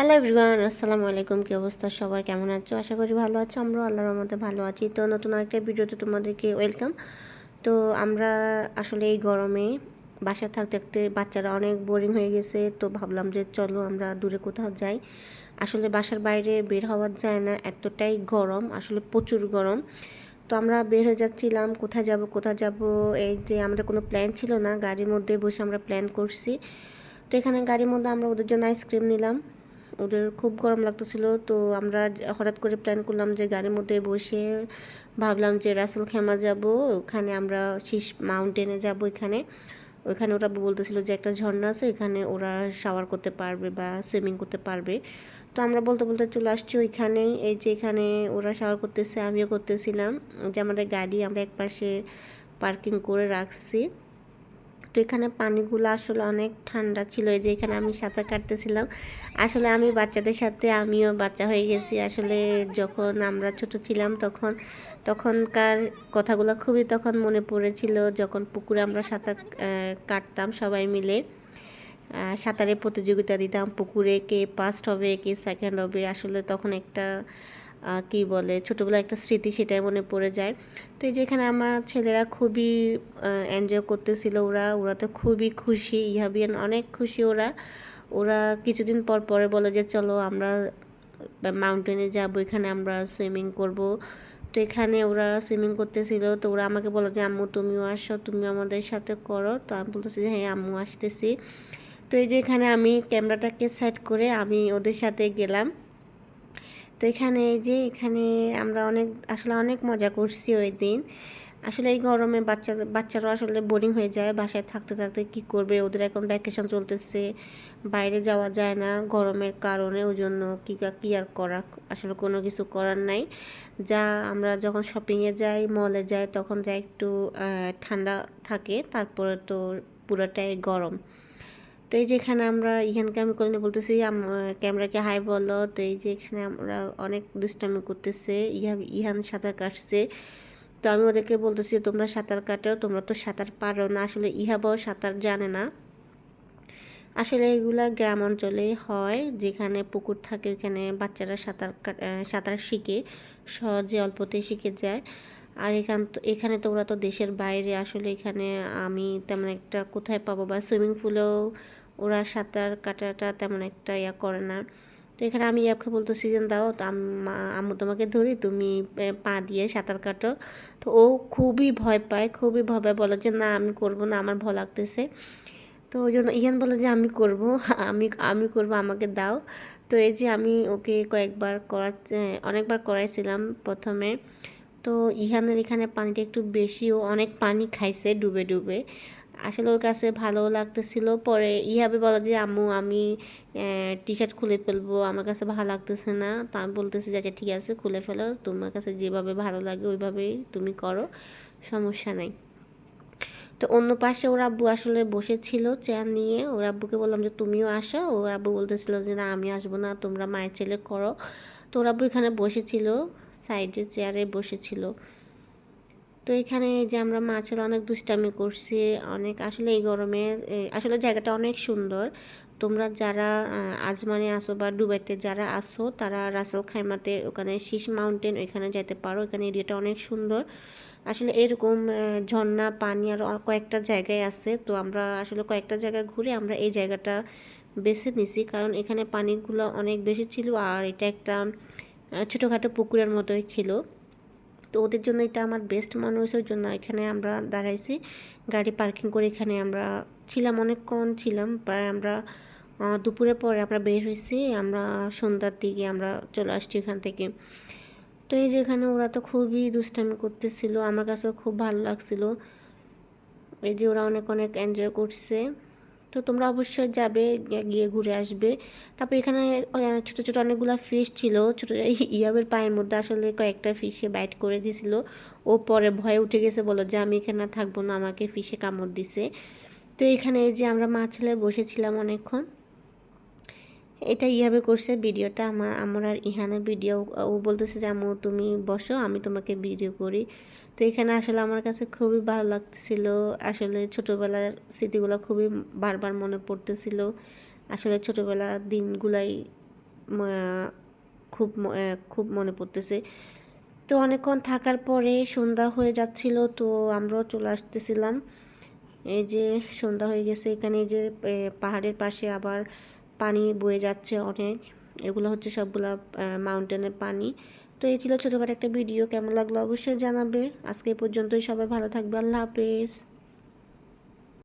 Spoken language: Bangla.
হ্যালো এভরিওয়ান, আসসালামু আলাইকুম। কী অবস্থা সবার, কেমন আছো? আশা করি ভালো আছো। আমরাও আল্লাহর রহমতে ভালো আছি। তো নতুন আরেকটা ভিডিওতে তোমাদেরকে ওয়েলকাম। তো আমরা আসলে এই গরমে বাসায় থাকতে থাকতে বাচ্চারা অনেক বোরিং হয়ে গেছে। তো ভাবলাম যে চলো আমরা দূরে কোথাও যাই। আসলে বাসার বাইরে বের হওয়া যায় না, এতটাই গরম, আসলে প্রচুর গরম। তো আমরা বের হয়ে যাচ্ছিলাম, কোথায় যাব। এই যে আমাদের কোনো প্ল্যান ছিল না, গাড়ির মধ্যে বসে আমরা প্ল্যান করছি। তো এখানে গাড়ির মধ্যে আমরা ওদের জন্য আইসক্রিম নিলাম। ওদের খুব গরম লাগতেছিল, তো আমরা হঠাৎ করে প্ল্যান করলাম যে গাড়ির মধ্যে বসে ভাবলাম যে রাসেল খেমা যাব। ওখানে আমরা শীষ মাউন্টেনে যাব। ওইখানে ওরা বলতেছিল যে একটা ঝর্ণা আছে, এখানে ওরা শাওয়ার করতে পারবে বা সুইমিং করতে পারবে। তো আমরা বলতে বলতে চলে আসছি ওইখানেই। এই যে এখানে ওরা শাওয়ার করতেছে, আমিও করতেছিলাম। যে আমাদের গাড়ি আমরা একপাশে পার্কিং করে রাখছি। তো এখানে পানিগুলো আসলে অনেক ঠান্ডা ছিল। এই যে এখানে আমি সাঁতার কাটতেছিলাম। আসলে আমি বাচ্চাদের সাথে আমিও বাচ্চা হয়ে গেছি। আসলে যখন আমরা ছোট ছিলাম তখনকার কথাগুলো খুবই তখন মনে পড়েছিল, যখন পুকুরে আমরা সাঁতার কাটতাম সবাই মিলে। সাঁতারের প্রতিযোগিতা দিতাম পুকুরে, কে ফার্স্ট হবে কে সেকেন্ড হবে। আসলে তখন একটা কি বলে ছোটোবেলার একটা স্মৃতি, সেটাই মনে পড়ে যায়। তো এই যে এখানে আমার ছেলেরা খুবই এনজয় করতেছিল। ওরা তো খুবই খুশি, ইহাবিয়ান অনেক খুশি। ওরা ওরা কিছুদিন পর পরে বলে যে চলো আমরা মাউন্টেনে যাবো, এখানে আমরা সুইমিং করব। তো এখানে ওরা সুইমিং করতেছিল। তো ওরা আমাকে বলে যে আম্মু তুমিও আসো, তুমিও আমাদের সাথে করো। তো আমি বলতেছি যে হ্যাঁ আম্মু আসতেছি। তো এই যে এখানে আমি ক্যামেরাটাকে সেট করে আমি ওদের সাথে গেলাম। তো এখানে আমরা আসলে অনেক মজা করছি ওই দিন। আসলে এই গরমে বাচ্চারাও আসলে বোরিং হয়ে যায় বাসায় থাকতে থাকতে। কি করবে, ওদের এখন ভ্যাকেশন চলতেছে, বাইরে যাওয়া যায় না গরমের কারণে। ওই জন্য কি আর করা, আসলে কোনো কিছু করার নাই। আমরা যখন শপিংয়ে যাই, মলে যাই, তখন যা একটু ঠান্ডা থাকে, তারপরে তো পুরোটাই গরম। তো এই যে এখানে আমরা ইহানকে আমি করে বলতেছি ক্যামেরাকে হাই বলো। তো এই যে এখানে আমরা অনেক দুষ্টামি করতেছে। ইহান সাঁতার কাটছে। তো আমি ওদেরকে বলতেছি তোমরা সাঁতার কাটো, তোমরা তো সাঁতার পারো না। আসলে ইহাবও সাঁতার জানে না। আসলে এগুলা গ্রাম অঞ্চলেই হয়, যেখানে পুকুর থাকে ওইখানে বাচ্চারা সাঁতার শিখে, সহজে অল্পতেই শিখে যায়। আর এখানে তো ওরা তো দেশের বাইরে। আসলে এখানে আমি তেমন একটা কোথায় পাবো, বা সুইমিং পুলেও ওরা সাঁতার কাটাটা তেমন একটা করে না। তো এখানে আমি ইয়াবকে বলতেছি যে দাও তো আম্মু তোমাকে ধরি, তুমি পা দিয়ে সাঁতার কাটো। তো ও খুবই ভয় পায়, বলে যে না আমি করবো না, আমার ভয় লাগতেছে। তো ওই জন্য ইহান বলে যে আমি করব, আমি করব, আমাকে দাও। তো এই যে আমি ওকে অনেকবার করাইছিলাম প্রথমে। তো ইহানের এখানে পানিটা একটু বেশি, ও অনেক পানি খাইছে ডুবে ডুবে। আসলে ওর কাছে ভালো লাগতেছিল। পরে ইহাবে বলে যে আম্মু আমি টি শার্ট খুলে ফেলবো, আমার কাছে ভালো লাগতেছে না। তা আমি বলতেছি যে আচ্ছা ঠিক আছে খুলে ফেলো, তোমার কাছে যেভাবে ভালো লাগে ওইভাবেই তুমি করো, সমস্যা নাই। তো অন্য পাশে ওর আব্বু আসলে বসেছিল চেয়ার নিয়ে। ওর আব্বুকে বললাম যে তুমিও আসো। ওর আব্বু বলতেছিল যে না আমি আসবো না, তোমরা মায়ের ছেলে করো। তো ওর আব্বু এখানে বসেছিল, সাইডে চেয়ারে বসেছিল। তো এখানে যে আমরা মা ছেলে অনেক দুষ্টামি করছি, অনেক। আসলে এই গরমে আসলে জায়গাটা অনেক সুন্দর। তোমরা যারা আজমানে আসো বা দুবাইতে যারা আসো, তারা রাসেল খাইমাতে ওখানে শীষ মাউন্টেন ওইখানে যেতে পারো। এখানে এরিয়াটা অনেক সুন্দর। আসলে এরকম ঝর্ণা পানি আর কয়েকটা জায়গায় আছে। তো আমরা আসলে কয়েকটা জায়গায় ঘুরে আমরা এই জায়গাটা বেছে নিছি, কারণ এখানে পানিগুলো অনেক বেশি ছিল। আর এটা একটা ছোটোখাটো পুকুরের মতোই ছিল। তো ওদের জন্য এটা আমার বেস্ট মনে হয়েছে, ওই জন্য এখানে আমরা দাঁড়াইছি, গাড়ি পার্কিং করে এখানে আমরা ছিলাম, অনেকক্ষণ ছিলাম। প্রায় আমরা দুপুরের পরে আমরা বের হয়েছি, আমরা সন্ধ্যার দিকে আমরা চলে আসছি এখান থেকে। তো এই যে এখানে ওরা তো খুবই দুষ্টামি করতেছিল, আমার কাছেও খুব ভালো লাগছিল। এই যে ওরা অনেক অনেক এনজয় করছে। তো তোমরা অবশ্যই যাবে, গিয়ে ঘুরে আসবে। তারপর এখানে ছোটো ছোটো অনেকগুলো ফিশ ছিল। ছোটো ইয়াবের পায়ের মধ্যে আসলে কয়েকটা ফিশে বাইট করে দিছিল। ও পরে ভয়ে উঠে গেছে, বলো যে আমি এখানে থাকবো না, আমাকে ফিশে কামড় দিছে। তো এখানে এই যে আমরা মা ছেলে বসেছিলাম অনেকক্ষণ। এটা ইহাবে করছে ভিডিওটা, আমার আর ইহানের ভিডিও। ও বলতেছে যে আম্মু তুমি বসো, আমি তোমাকে ভিডিও করি। তো এখানে আসলে আমার কাছে খুবই ভালো লাগতেছিল। আসলে ছোটোবেলার স্মৃতিগুলো খুবই বারবার মনে পড়তেছিল। আসলে ছোটোবেলার দিনগুলাই খুব মনে পড়তেছে। তো অনেকক্ষণ থাকার পরে সন্ধ্যা হয়ে যাচ্ছিল, তো আমরাও চলে আসতেছিলাম। এই যে সন্ধ্যা হয়ে গেছে, এখানে যে পাহাড়ের পাশে আবার পানি বয়ে যাচ্ছে অনেক, এগুলো হচ্ছে সবগুলা মাউন্টেনের পানি। তো এই ছিল ছোটোখাটো একটা ভিডিও, কেমন লাগলো অবশ্যই জানাবে। আজকে এই পর্যন্তই, সবাই ভালো থাকবে, আল্লাহ হাফেজ।